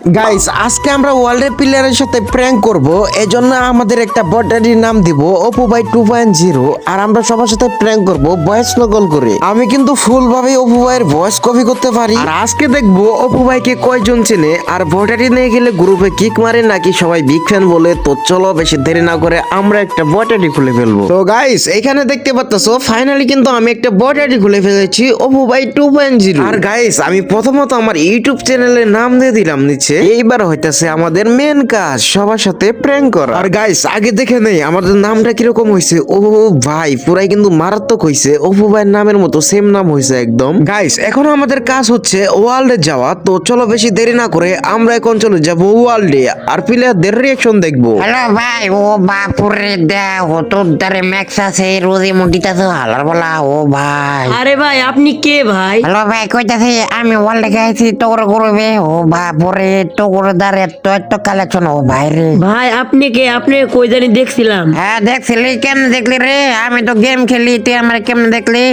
Guys আজকে আমরা ওয়ার্ল্ডের প্লেয়ারের সাথে প্র্যাঙ্ক করব, এজন্য আমাদের একটা বটারির নাম দিব অপু ভাই 2.0। আর আমরা সবার সাথে প্র্যাঙ্ক করব ভয়েস নকল করে। আমি কিন্তু ফুল ভাবে অপু ভাইয়ের ভয়েস কপি করতে পারি। আর আজকে দেখবো অপু ভাইকে কয়জন চেনে, আর বটারি নিয়ে গেলে গ্রুপে কিক মারে নাকি সবাই বিগ ফ্যান বলে। তো চলো বেশি দেরি না করে আমরা একটা বটারি খুলে ফেলবো। তো গাইস এখানে দেখতে পাচ্ছো ফাইনালি কিন্তু আমি একটা বটারি খুলে ফেলেছি অপু ভাই 2.0। আর গাইস আমি প্রথমত আমার ইউটিউব চ্যানেলের নাম দিয়ে দিলাম নিচে। এইবার হইতাছে আমাদের মেন কাজ সবার সাথে প্র্যাঙ্ক করা। আর গাইস আগে দেখে নেই আমাদের নামটা কিরকম হয়েছে। ও ভাই পুরাই কিন্তু মারাত্মক হয়েছে, অপু ভাইয়ের নামের মতো সেম নাম হয়েছে একদম। গাইস এখন আমাদের কাজ হচ্ছে ওয়ার্ল্ডে যাওয়া। তো চলো বেশি দেরি না করে আমরা এখন চলে যাব ওয়ার্ল্ডে আর প্লেয়ারদের রিঅ্যাকশন দেখবো। হ্যালো ভাই, ও বাপুরে দেখো তোর দ্বারে ম্যাক্স আছে রোদে মুটিতেছে হালার বলা। ও ভাই, আরে ভাই আপনি কে ভাই? হ্যালো ভাই, কইতাছি আমি ওয়ার্ল্ডে গেছি তোর করবে। ও বাপুরে তোর দ্বারে এত কালেকশন। ও ভাই রে ভাই আপনি কে? আপনি কই জানি দেখছিলাম। হ্যাঁ দেখছিলি, কেমন দেখলি রে? আমি তো গেম খেলি, তুই আমার কেমন দেখলি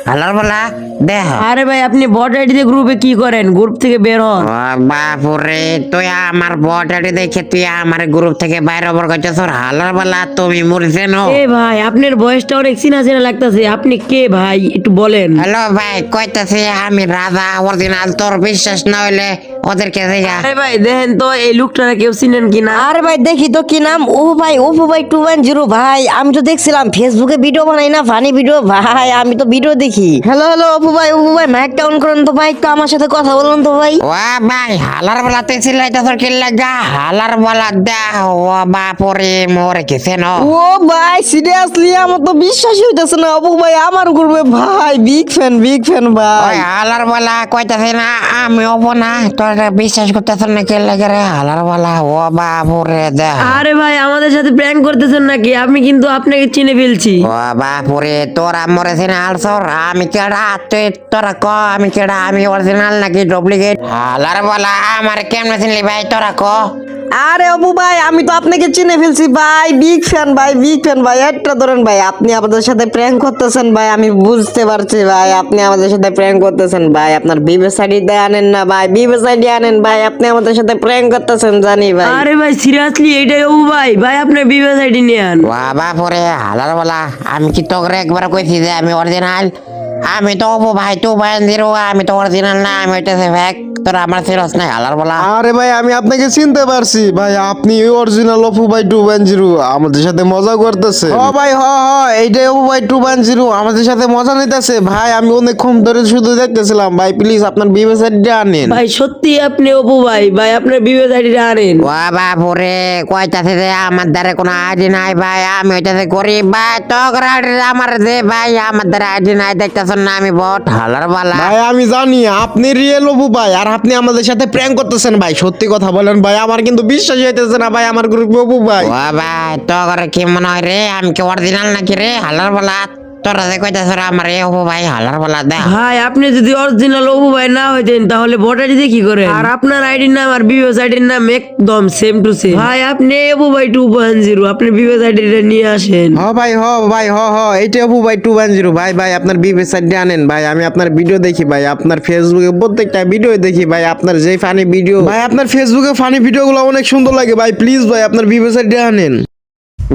হালার বলা দেখ। আরে ভাই আপনি বট আইডিতে গ্রুপে কি করেন? গ্রুপ থেকে বের হন। ও বাপুরে তুই আমার বটারি দেখে তুই আমার গ্রুপ থেকে বাইরে ওপর করছিস হালার বলা। তুমি মরছে নো? এ ভাই আপনার বয়সটা অনেক চিনা চিনা লাগতাছে। আপনি কে ভাই একটু বলেন। হ্যালো ভাই, কইতাছি আমি রাজা অরিজিনাল। তোর বিশ্বাস না হইলে ওদেরকে দেখা। আরে ভাই দেখেন তো এই লোকটারা কেউ চিনেন কিনা? আরে ভাই দেখি তো কি নাম। অপু ভাই 2.0 ভাই। আমি তো দেখছিলাম ফেসবুকে ভিডিও বানাই না, ফানি ভিডিও ভাই। আমি তো ভিডিও দেখি। হ্যালো অপু ভাই মাইকটা অন করেন তো ভাই, একটু আমার সাথে কথা বলুন তো ভাই। ও ভাই হালার বলাতে চিল্লাইতে তোর কি লাগা? হালার বলা দেখ। ও বাপরে মরে গেছে ন? ও ভাই সিরিয়াসলি আমার তো বিশ্বাসই হইতেছে না। অপু ভাই আমার গ্রুপে ভাই বিগ ফ্যান ভাই। ওই হালার বলা কইতাছে না আমি হবো না, তোর বিশ্বাস করতেছ না কি লাগে রে হালার বলা? ও বাপরে দেখ। আরে ভাই আমাদের সাথে প্র্যাঙ্ক করতেছেন নাকি? আমি কিন্তু আপনাকে চিনে ফেলছি। ও বাপরে তোরা মরেছে না আলসর? আমি কেডা? তুই তোরা ক আমি কেডা? আমি অরিজিনাল নাকি ডুপ্লিকেট? হালার বলা আমার কেমনে চিনলি ভাই তোরা ক? আরে অপু ভাই আমি তো আপনাকে চিনে ফেলছি ভাই। বিগ ফ্যান ভাই। একটা ধরেন ভাই, আপনি আমাদের সাথে প্র্যাঙ্ক করতেছেন ভাই। আমি বুঝতে পারছি ভাই আপনি আমাদের সাথে প্র্যাঙ্ক করতেছেন ভাই। আপনার বিবেস আইডি আনেন না ভাই, বিবেস আইডি আনেন ভাই। আপনি আমাদের সাথে প্র্যাঙ্ক করতেছেন জানি ভাই। আরে ভাই সিরিয়াসলি এইটাই ও ভাই। ভাই আপনার বিবেস আইডি নিয়ে আন। বাপরে হালার বলা আমি কি তোকে একবার কইছি যে আমি অরিজিনাল? আমি তো অপু ভাই 2.0, আমি তো অরিজিনাল না, আমি হইতেছে ফেক। তোরা আমার সিরিয়াস নাই হালার বলা। আরে ভাই আমি আপনাকে চিনতে পারছি ভাই, আপনি অরিজিনাল অপু ভাই 2.0 আমাদের সাথে মজা করতেছে। হ ভাই হ এইটাই অপু ভাই 2.0 আমাদের সাথে মজা নিতেছে ভাই। আমি অনেকক্ষণ ধরে শুধু দেখতেছিলাম ভাই, প্লিজ আপনার বিবেস আইডিটা আনেন। ভাই সত্যি আপনি অপু ভাই। ভাই আপনার বিবেস আইডিটা আনেন। ও বাপরে কইতাছে যে আমার দ্বারা কোনো আইডি নাই ভাই, আমি হইতেছে গরিব ভাই। তোর আইডি আমার দে ভাই, আমার দ্বারা আইডি নাই দেখতেছ না আমি বট হালার বলা। ভাই আমি জানি আপনি রিয়েল অপু ভাই, আর আপনি আমাদের সাথে প্র্যাঙ্ক করতেছেন ভাই। সত্যি কথা বলেন ভাই, আমার কিন্তু বিশ্বাসই হইতেছে না ভাই আমার গ্রুপে অপু ভাই। ও ভাই তোর কি মনে হয় রে আমি কি অরিজিনাল নাকি রে হালার বলা? তোরা যে কইতাছ আমার এ হবো ভাই হালার বলা দেখ। ভাই আপনি যদি অরিজিনাল অপু ভাই না হইতেন তাহলে ভোট আইডি দিয়ে কি করেন? আর আপনার আইডির নাম আর বিবেস আইডির নাম একদম সেম টু সেম। ভাই আপনি অপু ভাই 2.0 আপনি বিবেস আইডিটা নিয়ে আসেন। এইটা অপু ভাই 2.0 ভাই আপনার বিবেস আইডি আনেন ভাই। আমি আপনার ভিডিও দেখি ভাই, আপনার ফেসবুকে প্রত্যেকটা ভিডিও দেখি ভাই। আপনার যে ফানি ভিডিও ভাই, আপনার ফেসবুকে ফানি ভিডিওগুলো অনেক সুন্দর লাগে ভাই। প্লিজ ভাই আপনার বিবেস আইডি আনেন।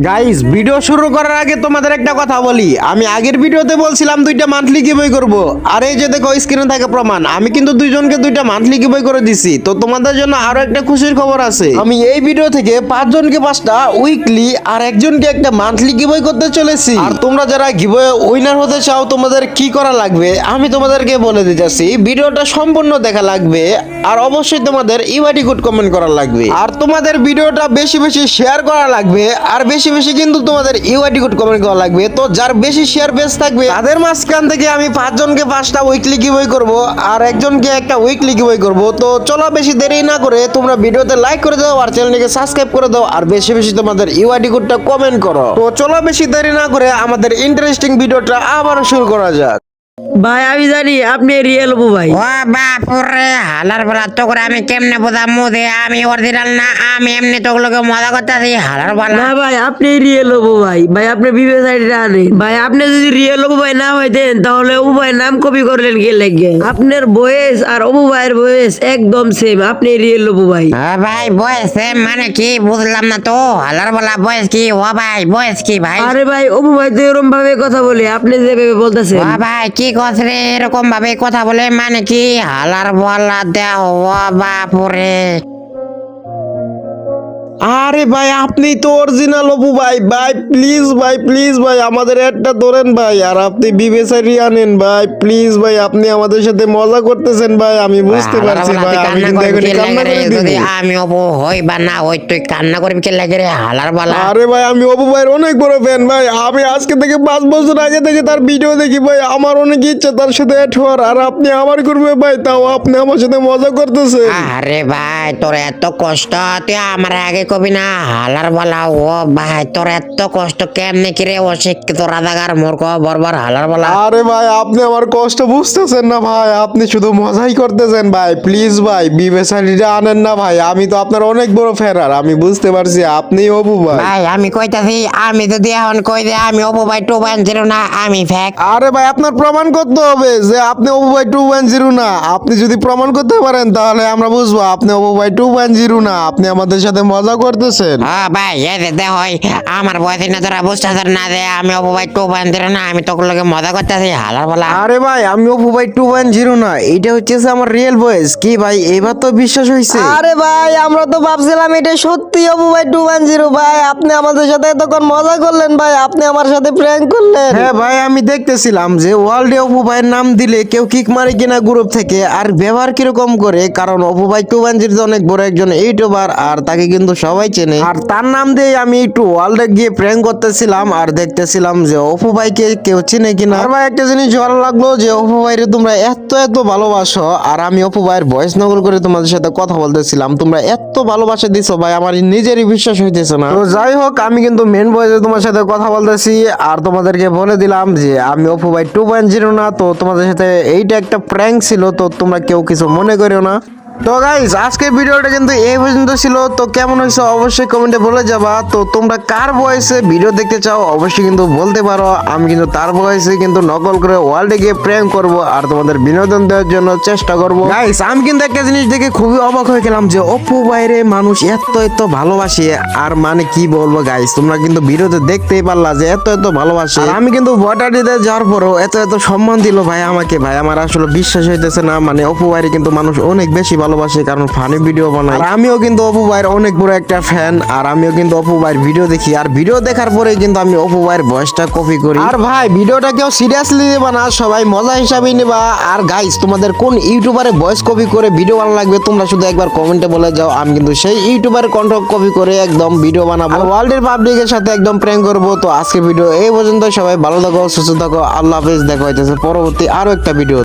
গাইস ভিডিও শুরু করার আগে তোমাদের একটা কথা বলি, আমি আগের ভিডিওতে বলছিলাম 2টা মান্থলি গিভওয়ে করব। আর এই যে দেখো স্ক্রিনে থাকে প্রমাণ, আমি কিন্তু দুইজনকে 2টা মান্থলি গিভওয়ে করে দিছি। তো তোমাদের জন্য আরো একটা খুশির খবর আছে, আমি এই ভিডিও থেকে 5 জনকে 5টা উইকলি আর একজনকে একটা মান্থলি গিভওয়ে করতে চলেছি। আর তোমরা যারা গিভওয়ে উইনার হতে চাও তোমাদের কি করা লাগবে আমি তোমাদেরকে বলে দিতেছি। ভিডিওটা সম্পূর্ণ দেখা লাগবে আর অবশ্যই তোমাদের ইউআইডি কোড কমেন্ট করা লাগবে। আর তোমাদের ভিডিওটা বেশি শেয়ার করা লাগবে। আর বেশি কিন্তু তোমাদের ইউআইডি কোড কমেন্ট করা লাগবে। তো যার বেশি শেয়ার বেস থাকবে তাদের মাঝখান থেকে আমি 5 জনকে 5টা উইকলি গিভওয়ে করব আর একজনকে একটা উইকলি গিভওয়ে করব। তো চলো বেশি দেরি না করে তোমরা ভিডিওতে লাইক করে দাও আর চ্যানেলটিকে সাবস্ক্রাইব করে দাও আর বেশি তোমাদের ইউআইডি কোডটা কমেন্ট করো। তো চলো বেশি দেরি না করে আমাদের ইন্টারেস্টিং ভিডিওটা আবার শুরু করা যাক। ভাই আমি জানি আপনি রিয়েল অপু ভাই। ও বাপুরে হালার বলা তো করে আমি কেমনে বোঝামু যে আমি অরিজিনাল না, আমি এমনি তো ওগুলোকে মজা করতেছি হালার বলা। না ভাই আপনি রিয়েল অপু ভাই। ভাই আপনি বিবেস আইডিটা আনেন। ভাই আপনি যদি রিয়েল অপু ভাই না হইতেন তাহলে অপু ভাই নাম কপি করলেন কে লেগে? আপনার বয়স আর অপু ভাইয়ের বয়স একদম সেম। আপনি রিয়েল অপু ভাই। হ্যাঁ ভাই বয়স মানে কি বুঝলাম না তো, হালার বলা বয়স কি? ও ভাই বয়স কি ভাই? আরে ভাই অপু ভাই তো এরকম ভাবে কথা বলে, আপনি যেভাবে বলতেছেন। ও ভাই কি কথা রে, এরকম ভাবে কথা বলে মানে কি? হালার বলা দেও ও বাপুরে। আরে ভাই আপনি তো অরিজিনাল অপু ভাই। ভাই প্লিজ ভাই, প্লিজ ভাই আমাদের একটা ধরেন ভাই, আর আপনি বিবেচারি আনেন ভাই। প্লিজ ভাই আপনি আমাদের সাথে মজা করতেছেন ভাই, আমি বুঝতে হালার পারছি বলা ভাই। তুই আমি কান্না কিন্তু করবি এখন কে কান্না লাগে রে? করে দিব। যদি আমি অপু হই বা না হই তুই কান্না করবি কে লাগে রে হালার বলা? আরে ভাই আমি অপু ভাইয়ের অনেক বড় ফ্যান ভাই। আমি আজকে থেকে 5 বছর আগে থেকে তার ভিডিও দেখি ভাই। আমার অনেক ইচ্ছা তার সাথে অ্যাড হওয়ার, আর আপনি আমার করবে ভাই, তাও আপনি আমার সাথে মজা করতেছেন। আরে ভাই তোর এত কষ্ট, তুই আমার আগে কবি না হালার বলা। ও ভাই তোর এত কষ্ট কেমনে কি রে অশিক্ষিত রাজাকার মূর্খ বর্বর হালার বলা? আরে ভাই আপনি আমার কষ্ট বুঝতেছেন না ভাই, আপনি শুধু মজাই করতেছেন ভাই। প্লিজ ভাই বিবেচারিটা আনেন না ভাই, আমি তো আপনার অনেক বড় ফ্যান, আর আমি বুঝতে পারছি আপনি অপু ভাই। ভাই আমি কইতাছি, আমি যদি এখন কই যে আমি অপু ভাই 2.0 না, আমি ফেক। আরে ভাই আপনার প্রমাণ করতে হবে যে আপনি অপু ভাই 2.0 না। আপনি যদি প্রমাণ করতে পারেন তাহলে আমরা বুঝবো আপনি অপু ভাই 2.0 না, আপনি আমাদের সাথে মজা করতেছেন। ভাই এই যে দেখ আমার বয়সে না তোরা বুঝতেছ না যে আমি অপু ভাই 2.0 না, আমি তোর লোকে মজা করতেছি হালার বলা। আরে ভাই আমি অপু ভাই 2.0 না, এটা হচ্ছে আমার রিয়েল ভয়েস। কি ভাই এবার তো বিশ্বাস হয়েছে? আরে ভাই আমরা তো ভাবছিলাম এটা সত্যি অপু ভাই 210 ভাই। আপনি আমাদের সাথে এতক্ষণ মজা করলেন ভাই, আপনি আমার সাথে প্র্যাঙ্ক করলেন। হ্যাঁ ভাই আমি দেখতেছিলাম যে ওয়ার্ল্ডে অপু ভাইয়ের নাম দিলে কেউ কিক মারে কিনা গ্রুপ থেকে, আর ব্যবহার কিরকম করে, কারণ অপু ভাই 210 অনেক বড় একজন ইউটিউবার, আর তাকে কিন্তু সবাই চেনে। আর তার নাম দিয়ে আমি একটু ওয়ার্ল্ডে গিয়ে প্র্যাঙ্ক করতেছিলাম আর দেখতেছিলাম যে অপু ভাইকে কেউ চিনে কিনা। আর ভাই একটা জিনিস ভালো লাগলো যে অপু ভাইরে তোমরা এত এত ভালোবাসো, আর আমি অপু ভাইয়ের ভয়েস নকল করে তোমাদের সাথে কথা বলতেছিলাম, তোমরা এত ভালোবাসা দিছো ভাই, আমার নিজেরই বিশ্বাস হইতেছে না। তো যাই হোক আমি কিন্তু মেন ভয়েসে তোমার সাথে কথা বলতেছি, আর তোমাদেরকে বলে দিলাম যে আমি অপু ভাই 2.0 না। তো তোমাদের সাথে এইটা একটা প্র্যাঙ্ক ছিল, তো তোমরা কেউ কিছু মনে করিও না। তো গাইস আজকে ভিডিওটা কিন্তু এই পর্যন্ত ছিল। তো কেমন হয়েছে অবশ্যই কমেন্টে বলে যাবা। তো তোমরা কার ভয়েসে ভিডিও দেখতে চাও অবশ্যই কিন্তু বলতে পারো, আমি কিন্তু তার ভয়েসে কিন্তু নকল করে ওয়ার্ল্ডে গিয়ে প্র্যাঙ্ক করব, আর তোমাদের বিনোদন দেওয়ার জন্য চেষ্টা করব। গাইস আমি কিন্তু একটা জিনিস দেখে খুবই অবাক হয়ে গেলাম যে অপু ভাইরে মানুষ এত এত ভালোবাসে, আর মানে কি বলবো গাইস, তোমরা কিন্তু ভিডিওতে দেখতেই পারলা যে এত এত ভালোবাসে। আর আমি কিন্তু ভোটার দিতে যাওয়ার পরও এত এত সম্মান দিল ভাই আমাকে। ভাই আমার আসলে বিশ্বাস হইতেছে না, মানে অপু ভাইরে কিন্তু মানুষ অনেক বেশি ভালোবাসে, কারণ ফানি ভিডিও বানায়। আর আমিও কিন্তু অপু ভাইয়ের অনেক বড় একটা ফ্যান, আর আমিও কিন্তু অপু ভাইয়ের ভিডিও দেখি, আর ভিডিও দেখার পরে কিন্তু আমি অপু ভাইয়ের ভয়েসটা কপি করি। আর ভাই ভিডিওটা কেউ সিরিয়াসলি নেবা না, সবাই মজা হিসাবে নেবা। আর গাইস তোমাদের কোন ইউটিউবারে ভয়েস কপি করে ভিডিও বানানো লাগবে তোমরা শুধু একবার কমেন্টে বলে যাও, আমি কিন্তু সেই ইউটিউবারের কণ্ঠ কপি করে একদম ভিডিও বানাবো, আর ওয়ার্ল্ডের পাবলিকের সাথে একদম প্র্যাঙ্ক করবো। তো আজকে ভিডিও এই পর্যন্ত, সবাই ভালো থাকো সুস্থ থাকো, আল্লাহ হাফেজ। দেখা হইতেছে পরবর্তী আরো একটা ভিডিও।